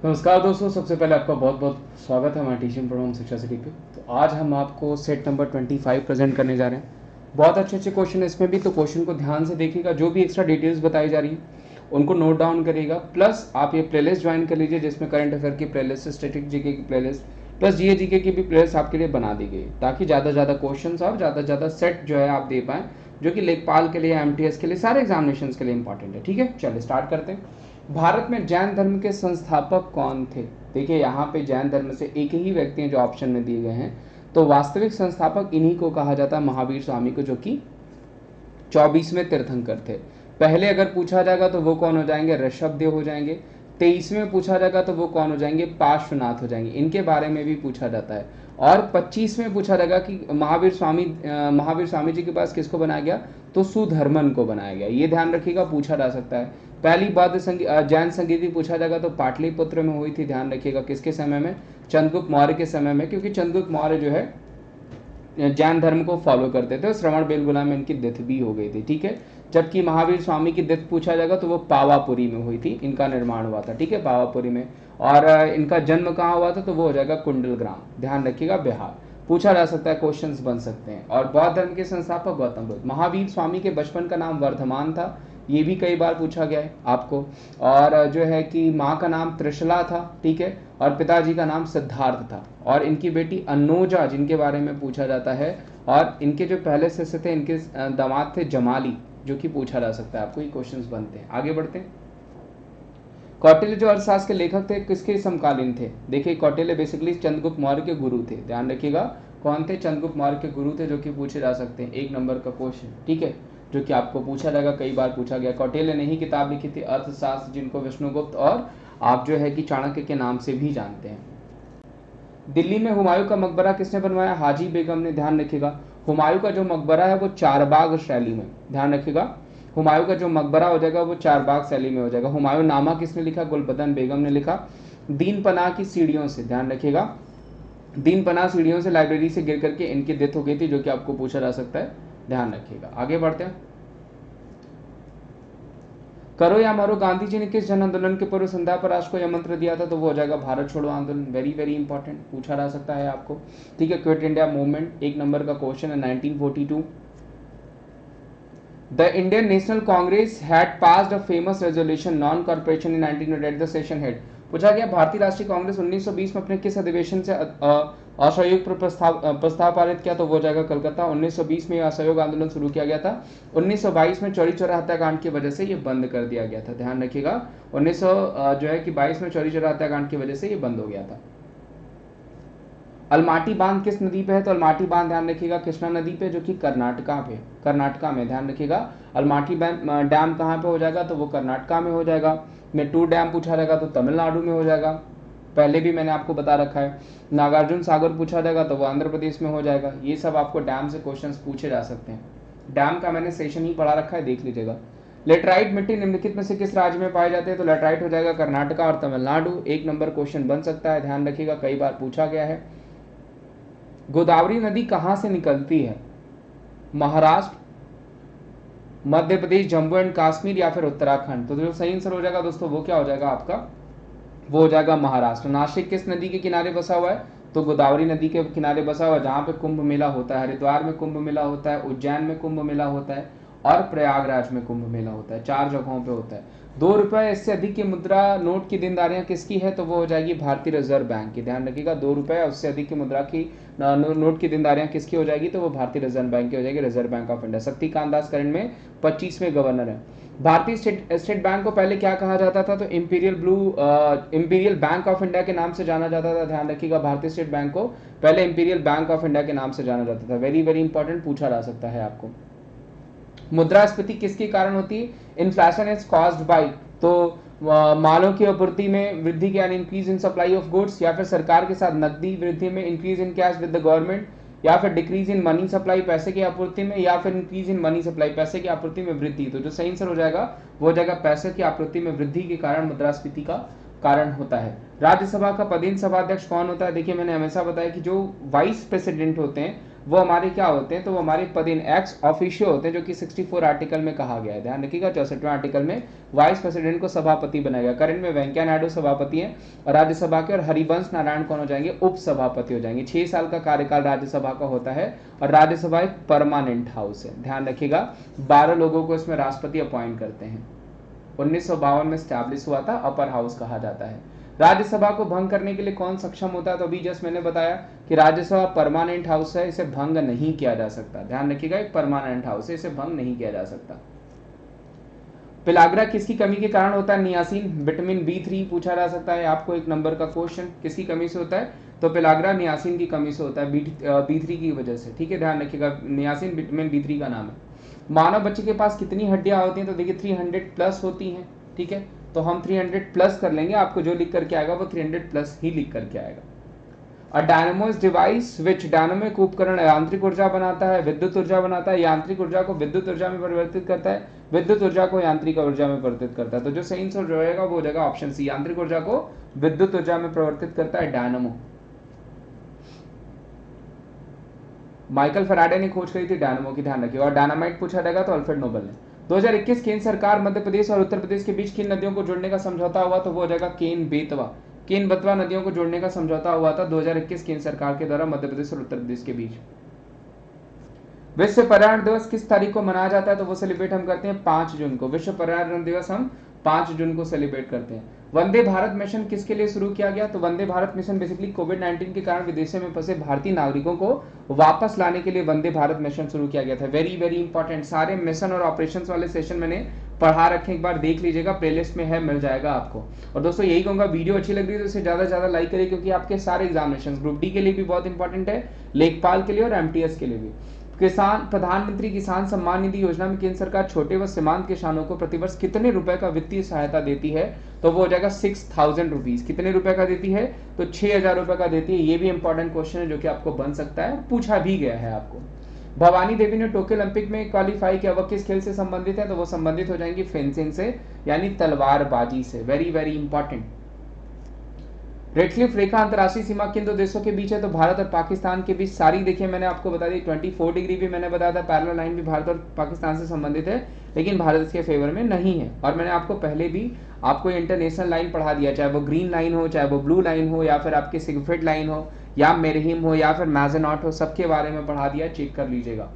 नमस्कार दोस्तों, सबसे पहले आपका बहुत बहुत स्वागत है हमारे टीचिंग प्रोग्राम शिक्षा सिटी पे। तो आज हम आपको सेट नंबर 25 प्रेजेंट करने जा रहे हैं। बहुत अच्छे अच्छे क्वेश्चन है इसमें भी, तो क्वेश्चन को ध्यान से देखिएगा। जो भी एक्स्ट्रा डिटेल्स बताई जा रही है उनको नोट डाउन करिएगा। प्लस आप ये प्लेलिस्ट ज्वाइन कर लीजिए जिसमें करंट अफेयर की प्लेलिस्ट, स्टैटिक जीके की प्लेलिस्ट, प्लस जीए जीके की भी प्लेलिस्ट आपके लिए बना दी गई, ताकि ज़्यादा से ज़्यादा क्वेश्चन और ज़्यादा से ज़्यादा सेट जो है आप दे पाएँ, जो कि लेखपाल के लिए, एमटीएस के लिए, सारे एग्जामिनेशन के लिए इंपॉर्टेंट है। ठीक है, चलिए स्टार्ट करते हैं। भारत में जैन धर्म के संस्थापक कौन थे? देखिए यहाँ पे जैन धर्म से एक ही व्यक्ति हैं जो ऑप्शन में दिए गए हैं, तो वास्तविक संस्थापक इन्हीं को कहा जाता है, महावीर स्वामी को, जो कि 24वें तीर्थंकर थे। पहले अगर पूछा जाएगा तो वो कौन हो जाएंगे? ऋषभदेव हो जाएंगे। 23वें पूछा जाएगा तो वो कौन हो जाएंगे? पार्श्वनाथ हो जाएंगे। इनके बारे में भी पूछा जाता है। और 25वें पूछा जाएगा कि महावीर स्वामी जी के पास किसको बनाया गया? तो सुधर्मन को बनाया गया। ये ध्यान रखिएगा, पूछा जा सकता है। पहली जैन संगीति पूछा जाएगा तो पाटलिपुत्र में हुई थी। ध्यान रखिएगा किसके समय में? चंद्रगुप्त मौर्य के समय में, क्योंकि चंद्रगुप्त मौर्य जो है जैन धर्म को फॉलो करते थे और श्रवण बेलगोला में इनकी डेथ भी हो गई थी। ठीक है, जबकि महावीर स्वामी की डेथ पूछा जाएगा तो वो पावापुरी में हुई थी, इनका निर्माण हुआ था। ठीक है, पावापुरी में। और इनका जन्म कहाँ हुआ था? तो वो हो जाएगा कुंडल ग्राम, ध्यान रखिएगा, बिहार। पूछा जा सकता है, क्वेश्चंस बन सकते हैं। और बौद्ध धर्म के संस्थापक गौतम बुद्ध। महावीर स्वामी के बचपन का नाम वर्धमान था, ये भी कई बार पूछा गया है आपको। और जो है कि माँ का नाम त्रिशला था। ठीक है, और पिताजी का नाम सिद्धार्थ था। और इनकी बेटी अन्नोजा, जिनके बारे में पूछा जाता है। और इनके जो पहले शिष्य थे, इनके दामाद थे जमाली, जो कि पूछा जा सकता है आपको। ये क्वेश्चंस बनते हैं। आगे बढ़ते हैं। कौटिल्य जो अर्थशास्त्र के लेखक थे, किसके समकालीन थे? देखिए कौटिल्य बेसिकली चंद्रगुप्त मौर्य के गुरु थे। ध्यान रखिएगा कौन थे? चंद्रगुप्त मौर्य के गुरु थे, जो कि पूछे जा सकते हैं। 1 नंबर का क्वेश्चन, ठीक है, जो कि आपको पूछा जाएगा, कई बार पूछा गया। कौटिल्य ने ही किताब लिखी थी अर्थशास्त्र, जिनको विष्णुगुप्त और आप जो है कि चाणक्य के नाम से भी जानते हैं। दिल्ली में हुमायूं का मकबरा किसने बनवाया? हाजी बेगम ने। ध्यान रखिएगा हुमायूं का जो मकबरा है वो चारबाग शैली में, ध्यान रखिएगा, हुमायूं का जो मकबरा हो जाएगा वो चारबाग शैली में हो जाएगा। हुमायूं नामा किसने लिखा? गुलबदन बेगम ने लिखा। दीन पनाह की सीढ़ियों से, ध्यान रखिएगा, दीन पनाह सीढ़ियों से लाइब्रेरी से गिर करके इनकी डेथ हो गई थी, जो कि आपको पूछा जा सकता है। ध्यान रखिएगा। आगे बढ़ते हैं। करो या मरो, गांधी जी ने किस जन आंदोलन के पूर्व संध्या पर राष्ट्र को यह मंत्र दिया था? तो वो हो जाएगा भारत छोड़ो आंदोलन। वेरी वेरी इंपॉर्टेंट, पूछा जा सकता है आपको। ठीक है, क्विट इंडिया मूवमेंट 1 नंबर का क्वेश्चन है, 1942। The Indian National Congress had passed a famous resolution non-cooperation in 1900 at the session head। पूछा गया भारतीय राष्ट्रीय कांग्रेस 1920 में अपने किस अधिवेशन से असहयोग पर प्रस्ताव पारित किया? तो वो जाएगा कलकत्ता। 1920 में असहयोग आंदोलन शुरू किया गया था। 1922 में चौरी चौरा हत्याकांड की वजह से ये बंद कर दिया गया था। ध्यान रखिएगा 1922 में चौरी चौरा हत्याकांड की वजह से ये बंद हो गया था। अलमाटी बांध किस नदी पे है? तो अलमाटी बांध ध्यान रखिएगा कृष्णा नदी पे, जो कि कर्नाटका में। ध्यान रखिएगा अलमाटी डैम कहाँ पे हो जाएगा? तो वो कर्नाटका में हो जाएगा। मेट्टूर डैम पूछा जाएगा तो तमिलनाडु में हो जाएगा, पहले भी मैंने आपको बता रखा है। नागार्जुन सागर पूछा जाएगा तो वो आंध्र प्रदेश में हो जाएगा। ये सब आपको डैम से क्वेश्चंस पूछे जा सकते हैं। डैम का मैंने सेशन ही पढ़ा रखा है, देख लीजिएगा। लेटराइट मिट्टी निम्नलिखित में से किस राज्य में पाए जाते हैं? तो लेटराइट हो जाएगा कर्नाटका और तमिलनाडु। 1 नंबर क्वेश्चन बन सकता है, ध्यान रखिएगा, कई बार पूछा गया है। गोदावरी नदी कहाँ से निकलती है? महाराष्ट्र, मध्य प्रदेश, जम्मू एंड कश्मीर या फिर उत्तराखंड? तो जो सही आंसर हो जाएगा दोस्तों वो क्या हो जाएगा आपका? वो हो जाएगा महाराष्ट्र। नासिक किस नदी के किनारे बसा हुआ है? तो गोदावरी नदी के किनारे बसा हुआ है, जहाँ पे कुंभ मेला होता है। हरिद्वार में कुंभ मेला होता है, उज्जैन में कुंभ मेला होता है और प्रयागराज में कुंभ मेला होता है। 4 जगहों पे होता है। 2 रुपए इससे अधिक की मुद्रा नोट की देनदारियां किसकी है? तो वो हो जाएगी भारतीय रिजर्व बैंक की। ध्यान रखिएगा 2 रुपए उससे अधिक की मुद्रा की नोट की देनदारियां किसकी हो जाएगी? तो वो भारतीय रिजर्व बैंक की हो जाएगी, reserve bank of India. Shaktikanta Das current में 25वें गवर्नर है। भारतीय स्टेट बैंक को पहले क्या कहा जाता था? तो इंपीरियल बैंक ऑफ इंडिया के नाम से जाना जाता था। ध्यान रखिएगा भारतीय स्टेट बैंक को पहले इंपीरियल बैंक ऑफ इंडिया के नाम से जाना जाता था। वेरी वेरी इंपॉर्टेंट, पूछा जा सकता है आपको। मुद्रास्फीति किसके कारण होती है? इन्फ्लेशन इज कॉज्ड बाय, तो मालों की आपूर्ति में वृद्धि के, यानी increase in supply of goods, या फिर सरकार के साथ नकदी वृद्धि में, increase in cash with the government, या फिर डिक्रीज इन मनी सप्लाई, पैसे की आपूर्ति में, या फिर इंक्रीज इन मनी सप्लाई, पैसे की आपूर्ति में वृद्धि। तो जो सही आंसर हो जाएगा वो हो जाएगा पैसे की आपूर्ति में वृद्धि के कारण मुद्रास्फीति का कारण होता है। राज्यसभा का पदेन सभाध्यक्ष कौन होता है? देखिए मैंने हमेशा बताया कि जो वाइस प्रेसिडेंट होते हैं वो हमारे क्या होते हैं, तो वो हमारे पद इन एक्स ऑफिशियो होते हैं, जो कि 64 आर्टिकल में कहा गया है। ध्यान रखिएगा 64वें आर्टिकल में वाइस प्रेसिडेंट को सभापति बनाया गया। करंट में वेंकैया नायडू सभापति हैं और राज्यसभा के, और हरिवंश नारायण कौन हो जाएंगे, उप सभापति हो जाएंगे। 6 साल का कार्यकाल राज्यसभा का होता है और राज्यसभा एक परमानेंट हाउस है। ध्यान रखिएगा 12 लोगों को इसमें राष्ट्रपति अपॉइंट करते हैं। 1952 में स्टैब्लिश हुआ था, अपर हाउस कहा जाता है। राज्यसभा को भंग करने के लिए कौन सक्षम होता है, तो अभी जस्ट मैंने बताया कि राज्यसभा परमानेंट हाउस है, इसे भंग नहीं किया जा सकता। ध्यान रखिएगा एक परमानेंट हाउस है, इसे भंग नहीं किया जा सकता। पिलाग्रा किसकी कमी के कारण होता है, नियासिन विटामिन B3 पूछा जा सकता है आपको, एक नंबर का क्वेश्चन। किसकी कमी से होता है, तो पिलाग्रा नियासिन की कमी से होता है, B3 की वजह से। ठीक है, ध्यान रखिएगा नियासिन विटामिन B3 का नाम है। मानव बच्चे के पास कितनी हड्डियां होती हैं, तो देखिए 300 प्लस होती हैं। ठीक है, तो हम 300 प्लस कर लेंगे, आपको जो लिख करके आएगा वो 300 प्लस ही लिख करके आएगा। और dynamo is device which, dynamo एक उपकरण यांत्रिक ऊर्जा बनाता है, विद्युत ऊर्जा बनाता है, यांत्रिक ऊर्जा को विद्युत ऊर्जा में परिवर्तित करता है, विद्युत ऊर्जा को यांत्रिक ऊर्जा में परिवर्तित करता है। तो जो सही आंसर रहेगा वो हो जाएगा ऑप्शन सी, यांत्रिक ऊर्जा को विद्युत ऊर्जा में परिवर्तित करता है डायनामो। माइकल फैराडे ने खोज करी थी डायनामो की, ध्यान रखिए। और डायनामाइट पूछा जाएगा तो अल्फ्रेड नोबल ने। 2021 केंद्र सरकार मध्य प्रदेश और उत्तर प्रदेश के बीच किन नदियों को जोड़ने का समझौता हुआ, तो वो हो जाएगा केन बेतवा। केन बेतवा नदियों को जोड़ने का समझौता हुआ था 2021 केंद्र सरकार के द्वारा मध्य प्रदेश और उत्तर प्रदेश के बीच। विश्व पर्यावरण दिवस किस तारीख को मनाया जाता है, तो वो सेलिब्रेट हम करते हैं 5 जून को। विश्व पर्यावरण दिवस हम 5 जून को सेलिब्रेट करते हैं। वंदे भारत मिशन किसके लिए शुरू किया गया, तो वंदे भारत मिशन बेसिकली कोविड-19 के कारण विदेशों में फंसे भारतीय नागरिकों को वापस लाने के लिए वंदे भारत मिशन शुरू किया गया था। वेरी वेरी इंपॉर्टेंट, सारे मिशन और ऑपरेशन वाले सेशन मैंने पढ़ा रखे, एक बार देख लीजिएगा, प्लेलिस्ट में है, मिल जाएगा आपको। और दोस्तों यही कहूंगा, वीडियो अच्छी लग रही है तो इसे ज्यादा से ज्यादा लाइक करिए, क्योंकि आपके सारे एग्जामिनेशन ग्रुप डी के लिए भी बहुत इंपॉर्टेंट है, लेखपाल के लिए और MTS के लिए भी। किसान प्रधानमंत्री किसान सम्मान निधि योजना में केंद्र सरकार छोटे व सीमांत किसानों को प्रतिवर्ष कितने रुपए का वित्तीय सहायता देती है, तो वो हो जाएगा 6000 रुपीज। कितने रुपए का देती है, तो 6000 रुपए का देती है। ये भी इंपॉर्टेंट क्वेश्चन है जो कि आपको बन सकता है, पूछा भी गया है आपको। भवानी देवी ने टोक्यो ओलंपिक में क्वालिफाई किया, वह किस खेल से संबंधित है, तो वो संबंधित हो जाएंगी फेंसिंग से, यानी तलवारबाजी से। Very very important. रेडक्लिफ रेखा अंतरराष्ट्रीय सीमा किन दो देशों के बीच है, तो भारत और पाकिस्तान के बीच। सारी देखिए मैंने आपको बता दी, 24 डिग्री भी मैंने बताया था, पैरेलल लाइन भी भारत और पाकिस्तान से संबंधित है, लेकिन भारत इसके फेवर में नहीं है। और मैंने आपको पहले भी आपको इंटरनेशनल लाइन पढ़ा दिया, चाहे वो ग्रीन लाइन हो, चाहे वो ब्लू लाइन हो, या फिर आपकी सिगफ्रिड लाइन हो, या मेरहिम हो, या फिर मैजेनॉट हो, सबके बारे में पढ़ा दिया, चेक कर लीजिएगा।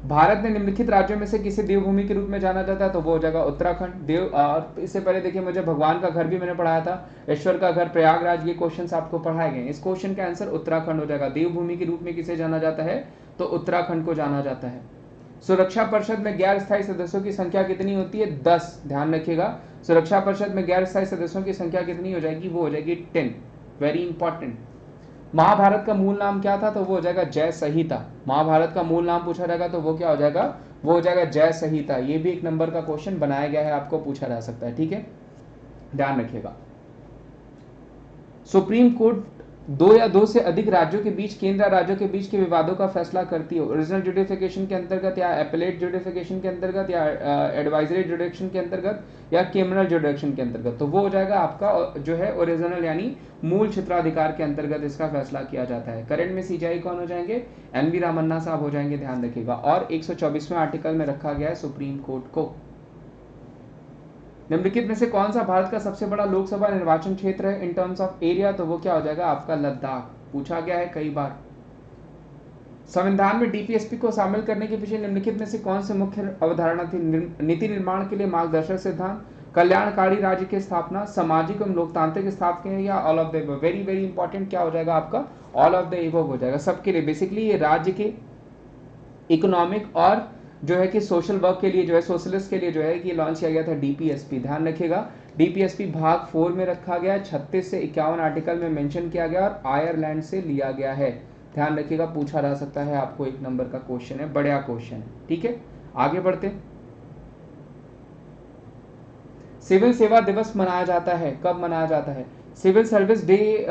भारत ने निम्नलिखित राज्यों में से किसे देवभूमि के रूप में जाना जाता है, तो वो हो जाएगा उत्तराखंड। देव और इससे पहले देखिए मुझे भगवान का घर भी मैंने पढ़ाया था, ईश्वर का घर प्रयागराज, ये क्वेश्चंस आपको पढ़ाए गए। इस क्वेश्चन का आंसर उत्तराखंड हो जाएगा। देवभूमि के रूप में किसे जाना जाता है, तो उत्तराखंड को जाना जाता है। सुरक्षा परिषद में गैर स्थायी सदस्यों की संख्या कितनी होती है, 10। ध्यान रखिएगा, सुरक्षा परिषद में गैर स्थायी सदस्यों की संख्या कितनी हो जाएगी, वो हो जाएगी 10। Very important. महाभारत का मूल नाम क्या था, तो वो हो जाएगा जय संहिता। महाभारत का मूल नाम पूछा जाएगा तो वो क्या हो जाएगा, वो हो जाएगा जय संहिता। ये भी एक नंबर का क्वेश्चन बनाया गया है, आपको पूछा जा सकता है। ठीक है, ध्यान रखिएगा। सुप्रीम कोर्ट 2 या 2 से अधिक राज्यों के बीच, केंद्र राज्यों के बीच के विवादों का फैसला करती है। ओरिजिनल जुडिफिकेशन के अंतर्गत, या एपेलेट जुडिफिकेशन के अंतर्गत, या एडवाइजरी जुडिक्शन के अंतर्गत, या क्रिमिनल जुडिक्शन के अंतर्गत, तो वो हो जाएगा आपका जो है ओरिजिनल यानी मूल क्षेत्राधिकार के अंतर्गत इसका फैसला किया जाता है। करंट में CJI कौन हो जाएंगे, NV रामन्ना साहब हो जाएंगे, ध्यान रखिएगा। और 124वें आर्टिकल में रखा गया है सुप्रीम कोर्ट को। निम्नलिखित में से कौन सा भारत का सबसे बड़ा लोकसभा निर्वाचन क्षेत्र है इन टर्म्स ऑफ एरिया, तो वो क्या हो जाएगा आपका लद्दाख। पूछा गया है कई बार। संविधान में DPSP को शामिल करने के पीछे निम्नलिखित में से कौन से मुख्य अवधारणा थी, नीति निर्माण के लिए मार्गदर्शक सिद्धांत, कल्याणकारी राज्य की स्थापना, सामाजिक एवं लोकतांत्रिक स्थापना, या all of the above. Very very important, क्या हो जाएगा आपका, ऑल ऑफ द एबव हो जाएगा सबके लिए। बेसिकली ये राज्य के इकोनॉमिक और जो है कि सोशल वर्क के लिए जो है, सोशलिस्ट के लिए जो है कि लॉन्च किया गया था DPSP। ध्यान रखिएगा, DPSP भाग 4 में रखा गया, 36 से 51 आर्टिकल में मेंशन किया गया और आयरलैंड से लिया गया है। ध्यान रखिएगा, पूछा जा सकता है आपको, एक नंबर का क्वेश्चन है, बढ़िया क्वेश्चन है। ठीक है, आगे बढ़ते। सिविल सेवा दिवस मनाया जाता है, कब मनाया जाता है, सिविल सर्विस डे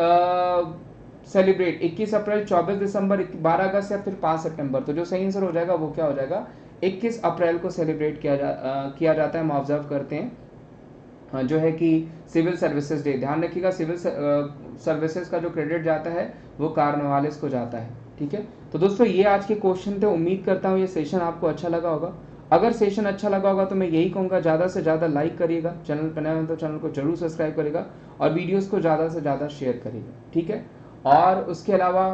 सेलिब्रेट 21 अप्रैल, 24 दिसंबर, 12 अगस्त, या फिर 5 सितंबर। तो जो सही आंसर हो जाएगा वो क्या हो जाएगा, 21 अप्रैल को सेलिब्रेट किया जाता है, हम ऑब्जर्व करते हैं जो है कि सिविल सर्विसेज डे। ध्यान रखिएगा, सिविल सर्विसेज का जो क्रेडिट जाता है वो कार्नवालिस को जाता है। ठीक है, तो दोस्तों ये आज के क्वेश्चन थे। उम्मीद करता हूँ ये सेशन आपको अच्छा लगा होगा। अगर सेशन अच्छा लगा होगा तो मैं यही कहूँगा ज़्यादा से ज़्यादा लाइक करिएगा, चैनल पर नए हैं तो चैनल को जरूर सब्सक्राइब करिएगा और वीडियोस को ज़्यादा से ज़्यादा शेयर करिएगा, ठीक है। और उसके अलावा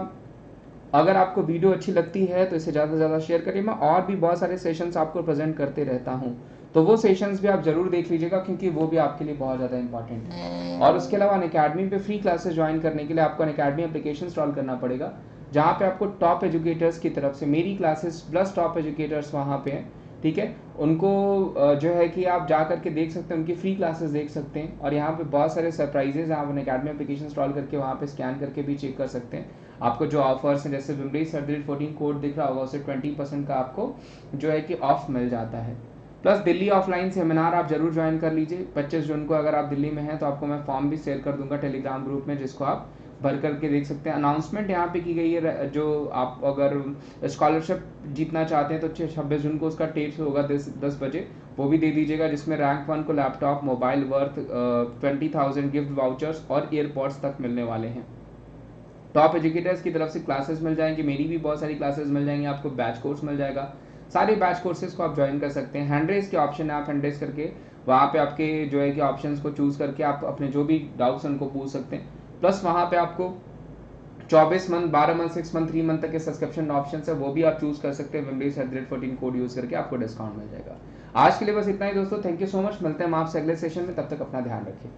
अगर आपको वीडियो अच्छी लगती है तो इसे ज़्यादा से ज़्यादा शेयर करिए। मैं और भी बहुत सारे सेशंस आपको प्रेजेंट करते रहता हूँ, तो वो सेशंस भी आप जरूर देख लीजिएगा क्योंकि वो भी आपके लिए बहुत ज़्यादा इंपॉर्टेंट है। और उसके अलावा अनअकैडमी पे फ्री क्लासेस ज्वाइन करने के लिए आपको अनअकैडमी एप्लीकेशन इंस्टॉल करना पड़ेगा, जहाँ पे आपको टॉप एजुकेटर्स की तरफ से मेरी क्लासेस प्लस टॉप एजुकेटर्स वहाँ पे हैं, ठीक है। उनको जो है कि आप जा करके देख सकते हैं, उनकी फ्री क्लासेस देख सकते हैं। और यहाँ पे बहुत सारे सरप्राइजेज हैं, आप अनअकैडमी एप्लीकेशन इंस्टॉल करके वहाँ पे स्कैन करके भी चेक कर सकते हैं। आपको जो ऑफर्स हैं, जैसे विमरेज 14 कोड दिख रहा होगा, उससे 20% का आपको जो है कि ऑफ मिल जाता है। प्लस दिल्ली ऑफलाइन सेमिनार आप जरूर ज्वाइन कर लीजिए 25 जून को। अगर आप दिल्ली में हैं तो आपको मैं फॉर्म भी शेयर कर दूंगा टेलीग्राम ग्रुप में, जिसको आप भर करके देख सकते हैं। अनाउंसमेंट यहाँ पे की गई है, जो आप अगर स्कॉलरशिप जीतना चाहते हैं तो 26 जून को उसका टेस्ट होगा 10 बजे, वो भी दे दीजिएगा, जिसमें रैंक 1 को laptop, mobile worth 20,000 gift vouchers और एयरपॉड्स तक मिलने वाले हैं। टॉप एजुकेटर्स की तरफ से क्लासेस मिल जाएंगी, मेरी भी बहुत सारी क्लासेस मिल जाएंगी, आपको बैच कोर्स मिल जाएगा। सारे बैच कोर्सेज को आप ज्वाइन कर सकते हैं। हैंड रेज के ऑप्शन है, आप हैंड रेज करके वहाँ पे आपके जो है कि ऑप्शंस को चूज करके आप अपने जो भी डाउट्स उनको पूछ सकते हैं। प्लस वहाँ पे आपको 24 मंथ, 12 मंथ, 6 मंथ, 3 मंथ तक के सब्सक्रिप्शन ऑप्शन है, वो भी आप चूज कर सकते हैं। विमरेज 14 कोड यूज करके आपको डिस्काउंट मिल जाएगा। आज के लिए बस इतना ही दोस्तों, थैंक यू सो मच। मिलते हैं हम आपसे अगले सेशन में, तब तक अपना ध्यान रखिए।